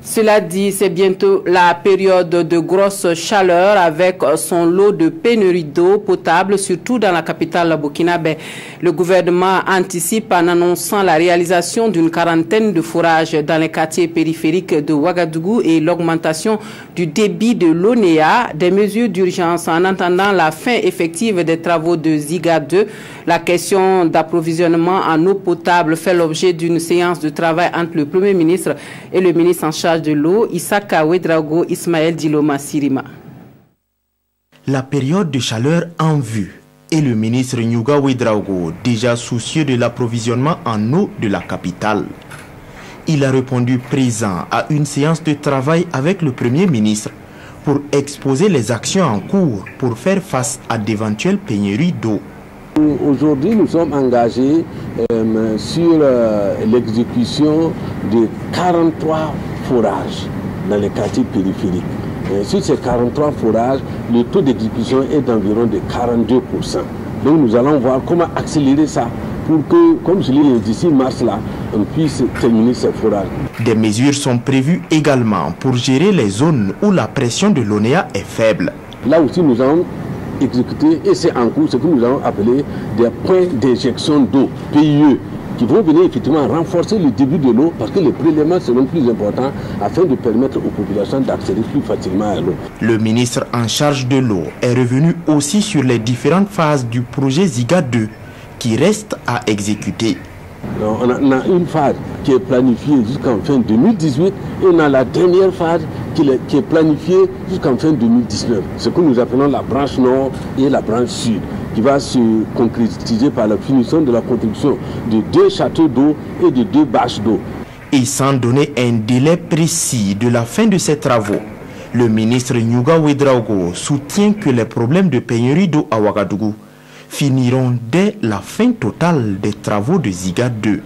Cela dit, c'est bientôt la période de grosse chaleur avec son lot de pénurie d'eau potable, surtout dans la capitale burkinabé. Le gouvernement anticipe en annonçant la réalisation d'une quarantaine de forages dans les quartiers périphériques de Ouagadougou et l'augmentation du débit de l'ONEA, des mesures d'urgence en attendant la fin effective des travaux de Ziga 2. La question d'approvisionnement en eau potable fait l'objet d'une séance de travail entre le Premier ministre et le ministre en charge de l'eau, Isaka Ouedraogo Ismaël Diloma Sirima. La période de chaleur en vue et le ministre Nyuga Ouedraogo, déjà soucieux de l'approvisionnement en eau de la capitale. Il a répondu présent à une séance de travail avec le Premier ministre pour exposer les actions en cours pour faire face à d'éventuelles pénuries d'eau. Aujourd'hui, nous sommes engagés sur l'exécution de 43 forages dans les quartiers périphériques. Sur ces 43 forages, le taux d'exécution est d'environ de 42%. Donc nous allons voir comment accélérer ça pour que, comme je l'ai dit d'ici mars là, on puisse terminer ces forages. Des mesures sont prévues également pour gérer les zones où la pression de l'ONEA est faible. Là aussi, nous allons exécuter, et c'est en cours, ce que nous allons appeler des points d'injection d'eau, PIE, qui vont venir effectivement renforcer le débit de l'eau parce que les prélèvements seront plus importants afin de permettre aux populations d'accéder plus facilement à l'eau. Le ministre en charge de l'eau est revenu aussi sur les différentes phases du projet Ziga 2 qui reste à exécuter. Donc, on a une phase qui est planifiée jusqu'en fin 2018 et on a la dernière phase qui est planifiée jusqu'en fin 2019. Ce que nous appelons la branche nord et la branche sud, qui va se concrétiser par la finition de la construction de 2 châteaux d'eau et de 2 bâches d'eau. Et sans donner un délai précis de la fin de ces travaux, le ministre Nyuga Ouedraogo soutient que les problèmes de pénurie d'eau à Ouagadougou finiront dès la fin totale des travaux de Ziga 2.